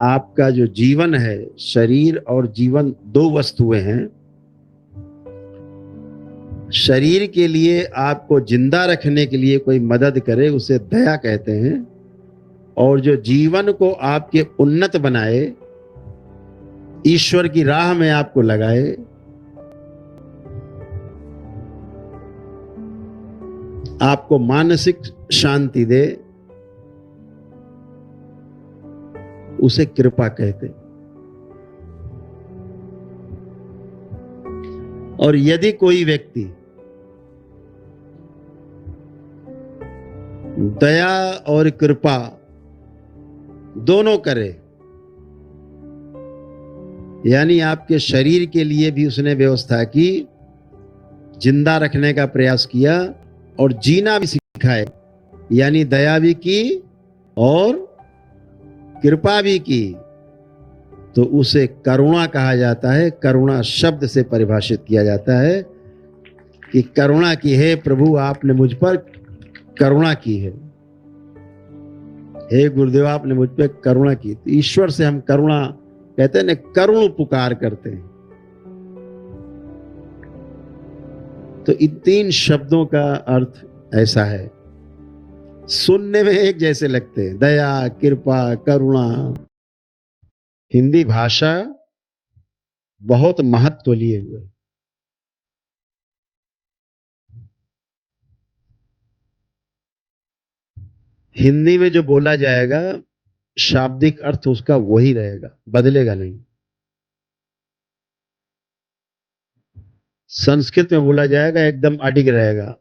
आपका जो जीवन है, शरीर और जीवन दो वस्तुएं हैं। शरीर के लिए आपको जिंदा रखने के लिए कोई मदद करे उसे दया कहते हैं, और जो जीवन को आपके उन्नत बनाए, ईश्वर की राह में आपको लगाए, आपको मानसिक शांति दे, उसे कृपा कहते हैं। और यदि कोई व्यक्ति दया और कृपा दोनों करे, यानी आपके शरीर के लिए भी उसने व्यवस्था की, जिंदा रखने का प्रयास किया और जीना भी सिखाए, यानी दया भी की और कृपा भी की, तो उसे करुणा कहा जाता है। करुणा शब्द से परिभाषित किया जाता है कि करुणा की है प्रभु, आपने मुझ पर करुणा की है। हे गुरुदेव, आपने मुझ पर करुणा की। तो ईश्वर से हम करुणा कहते हैं ना, करुण पुकार करते हैं। तो इन तीन शब्दों का अर्थ ऐसा है, सुनने में एक जैसे लगते हैं, दया, कृपा, करुणा। हिंदी भाषा बहुत महत्व लिए हुए। हिंदी में जो बोला जाएगा, शाब्दिक अर्थ उसका वही रहेगा, बदलेगा नहीं। संस्कृत में बोला जाएगा, एकदम अडिग रहेगा।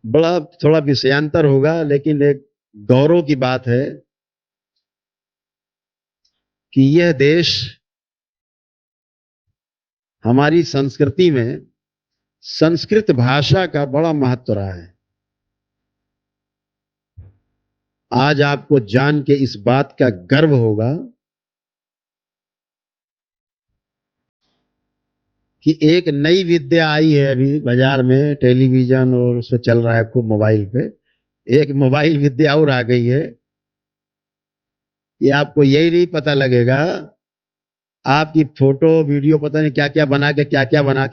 बड़ा थोड़ा विषयांतर होगा, लेकिन एक गौरव की बात है कि यह देश, हमारी संस्कृति में संस्कृत भाषा का बड़ा महत्व रहा है। आज आपको जान के इस बात का गर्व होगा कि एक नई विद्या आई है अभी बाजार में, टेलीविजन और उसमें चल रहा है खूब, मोबाइल पे एक मोबाइल विद्या और आ गई है। ये आपको यही नहीं पता लगेगा, आपकी फोटो वीडियो पता नहीं क्या क्या बना के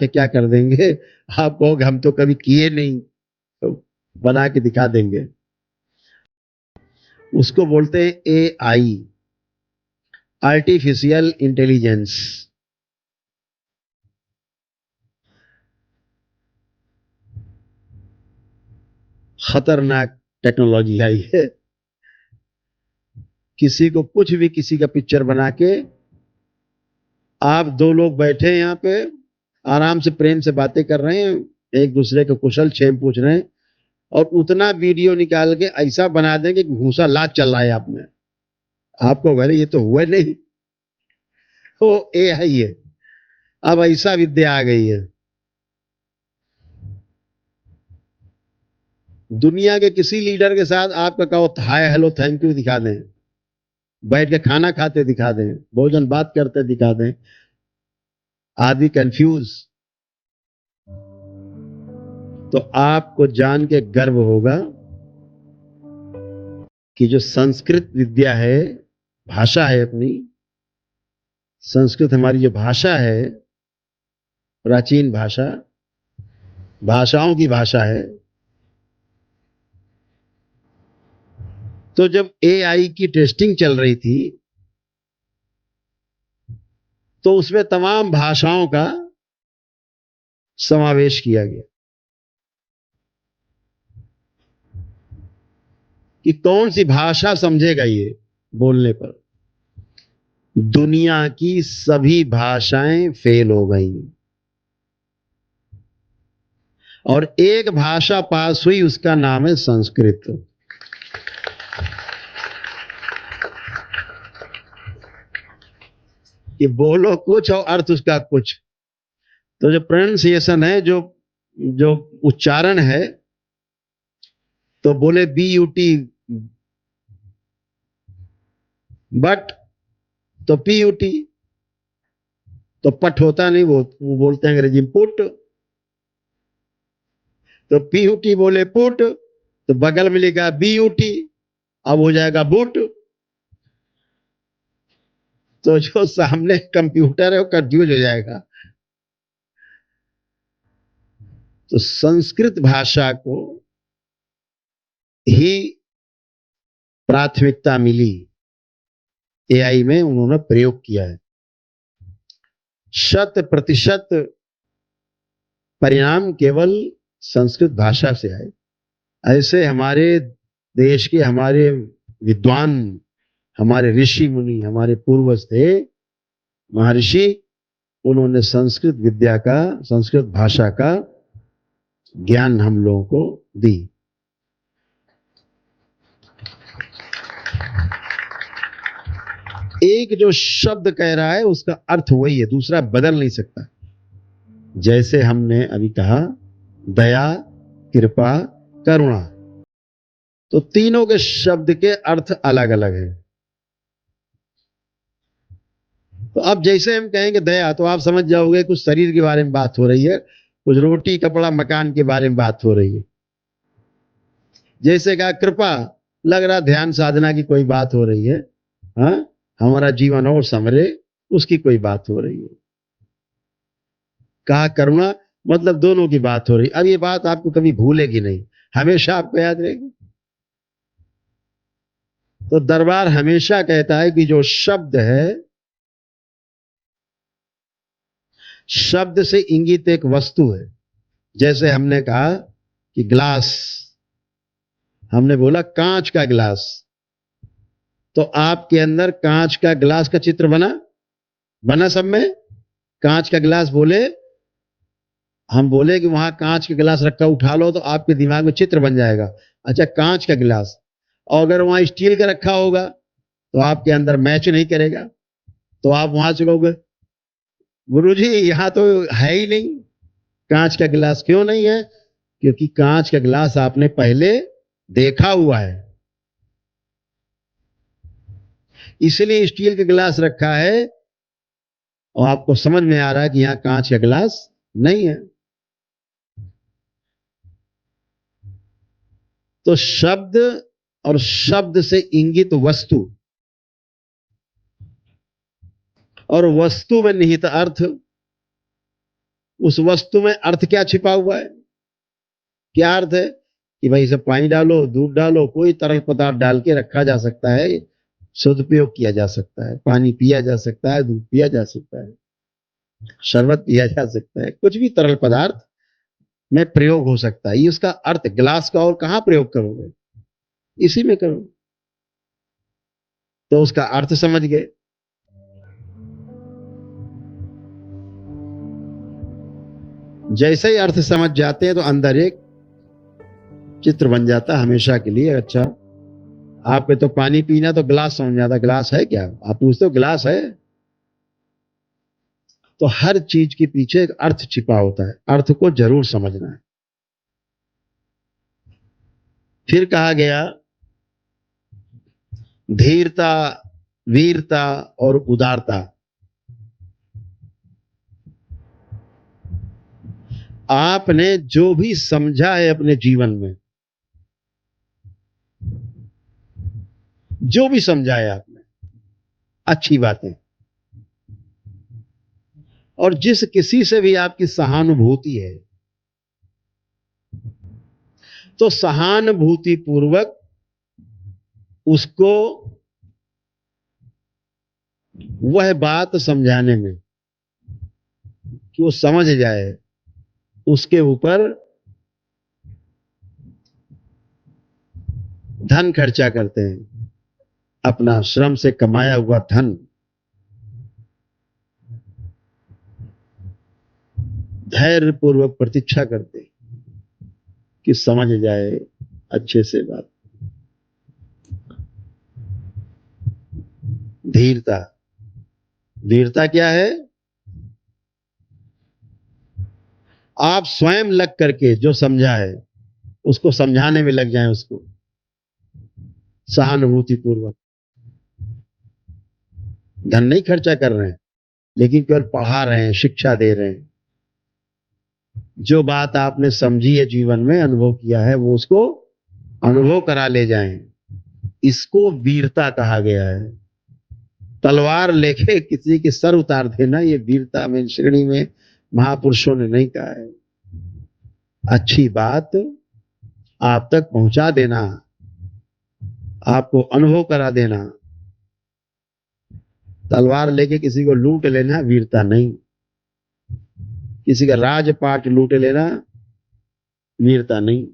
क्या कर देंगे। आप कहोगे हम तो कभी किए नहीं, तो बना के दिखा देंगे। उसको बोलते हैं AI, आर्टिफिशियल इंटेलिजेंस। खतरनाक टेक्नोलॉजी आई है। किसी को कुछ भी, किसी का पिक्चर बना के, आप दो लोग बैठे हैं यहाँ पे, आराम से प्रेम से बातें कर रहे हैं, एक दूसरे को कुशल क्षेम पूछ रहे हैं, और उतना वीडियो निकाल के ऐसा बना देंगे कि घूसा लात चल रहा है आप में। आपको बोले ये तो हुआ नहीं, वो AI है। अब ऐसा विद्या आ गई है, दुनिया के किसी लीडर के साथ आपका कहो हाय हेलो थैंक यू दिखा दें, बैठ के खाना खाते दिखा दें, भोजन बात करते दिखा दें, आदमी कंफ्यूज। तो आपको जान के गर्व होगा कि जो संस्कृत विद्या है, भाषा है अपनी, संस्कृत हमारी जो भाषा है, प्राचीन भाषा, भाषाओं की भाषा है। तो जब AI की टेस्टिंग चल रही थी, तो उसमें तमाम भाषाओं का समावेश किया गया कि कौन सी भाषा समझेगा ये बोलने पर। दुनिया की सभी भाषाएं फेल हो गई और एक भाषा पास हुई, उसका नाम है संस्कृत। कि बोलो कुछ और अर्थ उसका कुछ। तो जो प्रोनाउंसिएशन है, जो जो उच्चारण है, तो बोले BUT बट, तो PUT, तो पट होता नहीं, वो बोलते हैं अंग्रेजी में पुट। तो पीयूटी बोले पुट, तो बगल में लिखा बीयूटी, अब हो जाएगा बुट। तो जो सामने कंप्यूटर है वो कंफ्यूज हो जाएगा। तो संस्कृत भाषा को ही प्राथमिकता मिली, एआई में उन्होंने प्रयोग किया है। 100% परिणाम केवल संस्कृत भाषा से आए। ऐसे हमारे देश के हमारे विद्वान, हमारे ऋषि मुनि, हमारे पूर्वज थे, महर्षि, उन्होंने संस्कृत विद्या का, संस्कृत भाषा का ज्ञान हम लोगों को दी। एक जो शब्द कह रहा है उसका अर्थ वही है, दूसरा बदल नहीं सकता। जैसे हमने अभी कहा दया, कृपा, करुणा, तो तीनों के शब्द के अर्थ अलग अलग हैं। तो अब जैसे हम कहेंगे दया, तो आप समझ जाओगे कुछ शरीर के बारे में बात हो रही है, कुछ रोटी कपड़ा मकान के बारे में बात हो रही है। जैसे कहा कृपा, लग रहा ध्यान साधना की कोई बात हो रही है, हाँ, हमारा जीवन और संवरे, उसकी कोई बात हो रही है। कहा करुणा, मतलब दोनों की बात हो रही। अब ये बात आपको कभी भूलेगी नहीं, हमेशा आपको याद रहेगी। तो दरबार हमेशा कहता है कि जो शब्द है, शब्द से इंगित एक वस्तु है। जैसे हमने कहा कि ग्लास, हमने बोला कांच का गिलास, तो आपके अंदर कांच का गिलास का चित्र बना, बना सब में। कांच का गिलास बोले, हम बोले कि वहां कांच का गिलास रखा, उठा लो, तो आपके दिमाग में चित्र बन जाएगा, अच्छा कांच का गिलास। और अगर वहां स्टील का रखा होगा तो आपके अंदर मैच नहीं करेगा, तो आप वहां से कहोगे गुरुजी यहां तो है ही नहीं कांच का गिलास। क्यों नहीं है? क्योंकि कांच का गिलास आपने पहले देखा हुआ है, इसलिए स्टील का गिलास रखा है और आपको समझ में आ रहा है कि यहां कांच का गिलास नहीं है। तो शब्द और शब्द से इंगित वस्तु और वस्तु में निहित अर्थ, उस वस्तु में अर्थ क्या छिपा हुआ है? क्या अर्थ है कि भाई इसे पानी डालो, दूध डालो, कोई तरल पदार्थ डाल के रखा जा सकता है, सदुपयोग किया जा सकता है, पानी पिया जा सकता है, दूध पिया जा सकता है, शरबत पिया जा सकता है, कुछ भी तरल पदार्थ में प्रयोग हो सकता है। ये उसका अर्थ। गिलास का और कहां प्रयोग करोगे? इसी में करो। तो उसका अर्थ समझ गए। जैसे ही अर्थ समझ जाते हैं तो अंदर एक चित्र बन जाता है हमेशा के लिए। अच्छा, आपके तो पानी पीना तो गिलास समझ जाता, गिलास है क्या? आप पूछते हो गिलास है? तो हर चीज के पीछे एक अर्थ छिपा होता है, अर्थ को जरूर समझना है। फिर कहा गया धीरता, वीरता और उदारता। आपने जो भी समझा है अपने जीवन में, जो भी समझा है आपने, अच्छी बातें, और जिस किसी से भी आपकी सहानुभूति है, तो सहानुभूति पूर्वक उसको वह बात समझाने में कि वो समझ जाए, उसके ऊपर धन खर्चा करते हैं, अपना श्रम से कमाया हुआ धन, धैर्य पूर्वक प्रतीक्षा करते कि समझ जाए अच्छे से बात। धीरता, धीरता क्या है? आप स्वयं लग करके जो समझा है उसको समझाने में लग जाएं, उसको सहानुभूति पूर्वक। धन नहीं खर्चा कर रहे हैं, लेकिन केवल पढ़ा रहे हैं, शिक्षा दे रहे हैं, जो बात आपने समझी है, जीवन में अनुभव किया है, वो उसको अनुभव करा ले जाएं। इसको वीरता कहा गया है। तलवार लेके किसी की सर उतार देना, ये वीरता में श्रेणी में महापुरुषों ने नहीं कहा है। अच्छी बात आप तक पहुंचा देना, आपको अनुभव करा देना, तलवार लेके किसी को लूट लेना वीरता नहीं, किसी का राजपाट लूट लेना वीरता नहीं।